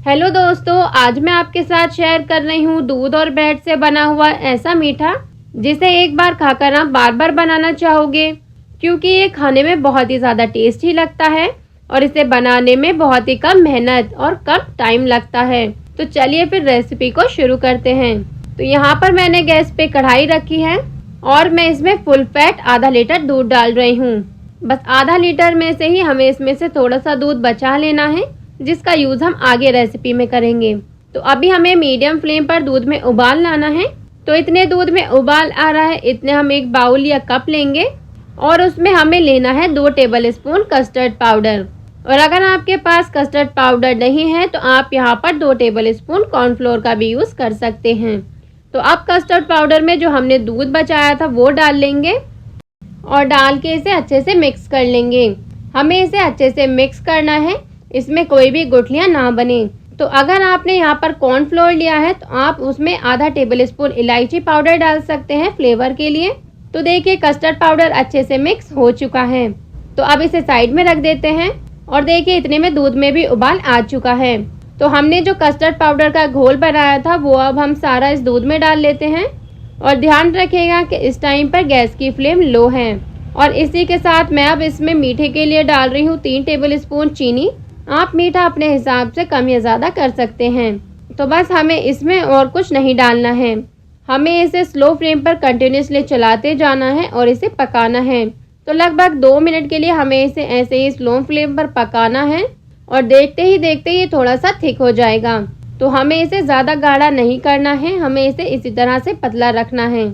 Hello दोस्तों, आज मैं आपके साथ शेयर कर रही हूँ दूध और ब्रेड से बना हुआ ऐसा मीठा जिसे एक बार खाकर आप बार बार बनाना चाहोगे, क्योंकि ये खाने में बहुत ही ज़्यादा टेस्टी लगता है और इसे बनाने में बहुत ही कम मेहनत और कम टाइम लगता है। तो चलिए फिर रेसिपी को शुरू करते हैं। तो यहाँ पर मैंने गैस पे कढ़ाई रखी है और मैं इसमें फुल फैट आधा लीटर दूध डाल रही हूँ। बस आधा लीटर में से ही हमें इसमें से थोड़ा सा दूध बचा लेना है, जिसका यूज हम आगे रेसिपी में करेंगे। तो अभी हमें मीडियम फ्लेम पर दूध में उबाल लाना है। तो इतने दूध में उबाल आ रहा है, इतने हम एक बाउल या कप लेंगे और उसमें हमें लेना है 2 टेबल स्पून कस्टर्ड पाउडर। और अगर आपके पास कस्टर्ड पाउडर नहीं है तो आप यहाँ पर 2 टेबल स्पून कॉर्नफ्लोर का भी यूज कर सकते हैं। तो अब कस्टर्ड पाउडर में जो हमने दूध बचाया था वो डाल लेंगे और डाल के इसे अच्छे से मिक्स कर लेंगे। हमें इसे अच्छे से मिक्स करना है, इसमें कोई भी गुठलियां ना बने। तो अगर आपने यहाँ पर कॉर्नफ्लोर लिया है तो आप उसमें आधा टेबल स्पून इलायची पाउडर डाल सकते हैं फ्लेवर के लिए। तो देखिए कस्टर्ड पाउडर अच्छे से मिक्स हो चुका है। तो अब इसे साइड में रख देते हैं और देखिए इतने में दूध में भी उबाल आ चुका है। तो हमने जो कस्टर्ड पाउडर का घोल बनाया था वो अब हम सारा इस दूध में डाल लेते हैं। और ध्यान रखिएगा कि इस टाइम पर गैस की फ्लेम लो है। और इसी के साथ मैं अब इसमें मीठे के लिए डाल रही हूँ 3 टेबल स्पून चीनी। आप मीठा अपने हिसाब से कम या ज़्यादा कर सकते हैं। तो बस हमें इसमें और कुछ नहीं डालना है, हमें इसे स्लो फ्लेम पर कंटिन्यूसली चलाते जाना है और इसे पकाना है। तो लगभग 2 मिनट के लिए हमें इसे ऐसे ही स्लो फ्लेम पर पकाना है और देखते ही ये थोड़ा सा थिक हो जाएगा। तो हमें इसे ज़्यादा गाढ़ा नहीं करना है, हमें इसे इसी तरह से पतला रखना है।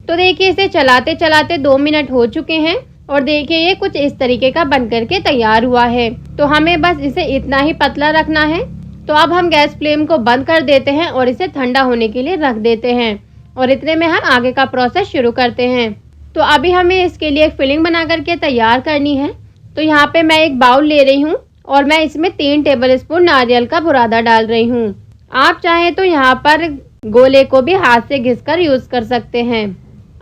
तो देखिए इसे चलाते चलाते 2 मिनट हो चुके हैं और देखिए ये कुछ इस तरीके का बन करके तैयार हुआ है। तो हमें बस इसे इतना ही पतला रखना है। तो अब हम गैस फ्लेम को बंद कर देते हैं और इसे ठंडा होने के लिए रख देते हैं और इतने में हम आगे का प्रोसेस शुरू करते हैं। तो अभी हमें इसके लिए एक फिलिंग बना करके तैयार करनी है। तो यहाँ पे मैं एक बाउल ले रही हूँ और मैं इसमें 3 टेबल स्पून नारियल का बुरादा डाल रही हूँ। आप चाहें तो यहाँ पर गोले को भी हाथ से घिसकर यूज कर सकते हैं।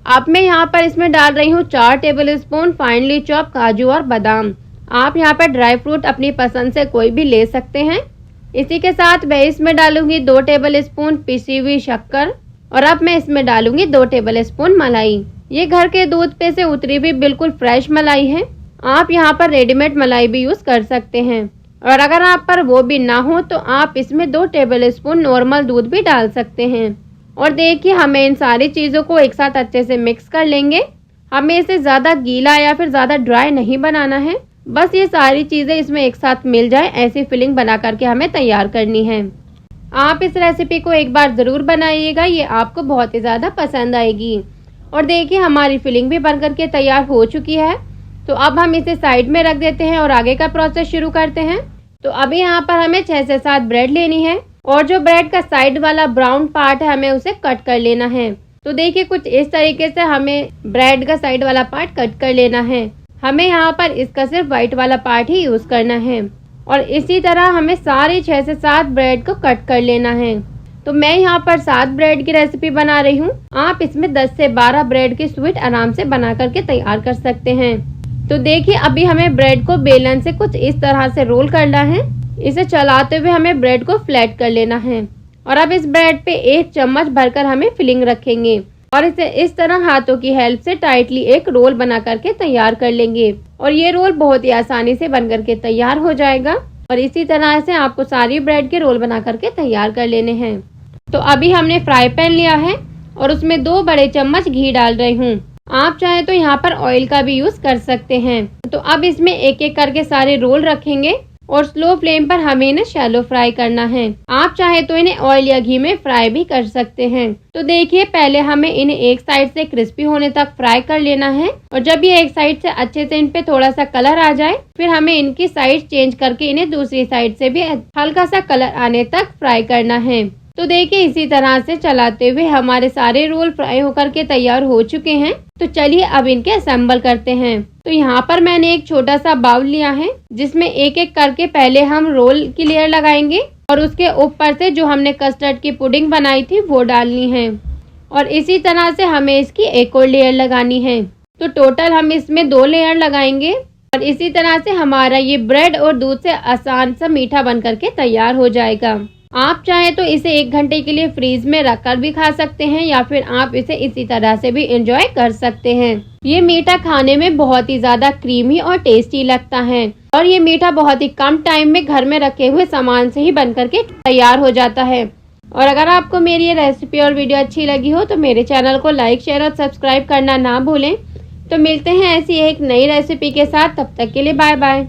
अब मैं यहाँ पर इसमें डाल रही हूँ 4 टेबल स्पून फाइनली चॉप काजू और बादाम। आप यहाँ पर ड्राई फ्रूट अपनी पसंद से कोई भी ले सकते हैं। इसी के साथ मैं इसमें डालूंगी 2 टेबल स्पून पिसी हुई शक्कर और अब मैं इसमें डालूंगी 2 टेबल स्पून मलाई। ये घर के दूध पे से उतरी हुई बिल्कुल फ्रेश मलाई है। आप यहाँ पर रेडीमेड मलाई भी यूज कर सकते हैं और अगर आप पर वो भी ना हो तो आप इसमें 2 टेबल स्पून नॉर्मल दूध भी डाल सकते हैं। और देखिए हमें इन सारी चीज़ों को एक साथ अच्छे से मिक्स कर लेंगे। हमें इसे ज़्यादा गीला या फिर ज़्यादा ड्राई नहीं बनाना है, बस ये सारी चीज़ें इसमें एक साथ मिल जाए ऐसी फिलिंग बना करके हमें तैयार करनी है। आप इस रेसिपी को एक बार ज़रूर बनाइएगा, ये आपको बहुत ही ज़्यादा पसंद आएगी। और देखिए हमारी फिलिंग भी बन करके तैयार हो चुकी है। तो अब हम इसे साइड में रख देते हैं और आगे का प्रोसेस शुरू करते हैं। तो अभी यहाँ पर हमें 6 से 7 ब्रेड लेनी है और जो ब्रेड का साइड वाला ब्राउन पार्ट है हमें उसे कट कर लेना है। तो देखिए कुछ इस तरीके से हमें ब्रेड का साइड वाला पार्ट कट कर लेना है। हमें यहाँ पर इसका सिर्फ व्हाइट वाला पार्ट ही यूज करना है और इसी तरह हमें सारे 6 से 7 ब्रेड को कट कर लेना है। तो मैं यहाँ पर 7 ब्रेड की रेसिपी बना रही हूँ, आप इसमें 10 से 12 ब्रेड की स्वीट आराम से बना करके तैयार कर सकते हैं। तो देखिए अभी हमें ब्रेड को बेलन से कुछ इस तरह से रोल करना है। इसे चलाते हुए हमें ब्रेड को फ्लैट कर लेना है और अब इस ब्रेड पे 1 चम्मच भरकर हमें फिलिंग रखेंगे और इसे इस तरह हाथों की हेल्प से टाइटली एक रोल बना करके तैयार कर लेंगे। और ये रोल बहुत ही आसानी से बन करके तैयार हो जाएगा और इसी तरह से आपको सारी ब्रेड के रोल बना करके तैयार कर लेने हैं। तो अभी हमने फ्राई पैन लिया है और उसमें 2 बड़े चम्मच घी डाल रही हूँ। आप चाहे तो यहाँ पर ऑयल का भी यूज कर सकते हैं। तो अब इसमें एक एक करके सारे रोल रखेंगे और स्लो फ्लेम पर हमें इन्हें शैलो फ्राई करना है। आप चाहे तो इन्हें ऑयल या घी में फ्राई भी कर सकते हैं। तो देखिए पहले हमें इन्हें एक साइड से क्रिस्पी होने तक फ्राई कर लेना है और जब ये एक साइड से अच्छे से इन पे थोड़ा सा कलर आ जाए फिर हमें इनकी साइड चेंज करके इन्हें दूसरी साइड से भी हल्का सा कलर आने तक फ्राई करना है। तो देखिए इसी तरह से चलाते हुए हमारे सारे रोल फ्राई होकर के तैयार हो चुके हैं। तो चलिए अब इनके असेंबल करते हैं। तो यहाँ पर मैंने एक छोटा सा बाउल लिया है जिसमें एक एक करके पहले हम रोल की लेयर लगाएंगे और उसके ऊपर से जो हमने कस्टर्ड की पुडिंग बनाई थी वो डालनी है और इसी तरह से हमें इसकी एक और लेयर लगानी है। तो टोटल हम इसमें 2 लेयर लगाएंगे और इसी तरह से हमारा ये ब्रेड और दूध से आसान सा मीठा बन करके तैयार हो जाएगा। आप चाहे तो इसे 1 घंटे के लिए फ्रीज में रखकर भी खा सकते हैं या फिर आप इसे इसी तरह से भी एंजॉय कर सकते हैं। ये मीठा खाने में बहुत ही ज्यादा क्रीमी और टेस्टी लगता है और ये मीठा बहुत ही कम टाइम में घर में रखे हुए सामान से ही बन करके तैयार हो जाता है। और अगर आपको मेरी ये रेसिपी और वीडियो अच्छी लगी हो तो मेरे चैनल को लाइक, शेयर और सब्सक्राइब करना ना भूलें। तो मिलते हैं ऐसी एक नई रेसिपी के साथ, तब तक के लिए बाय बाय।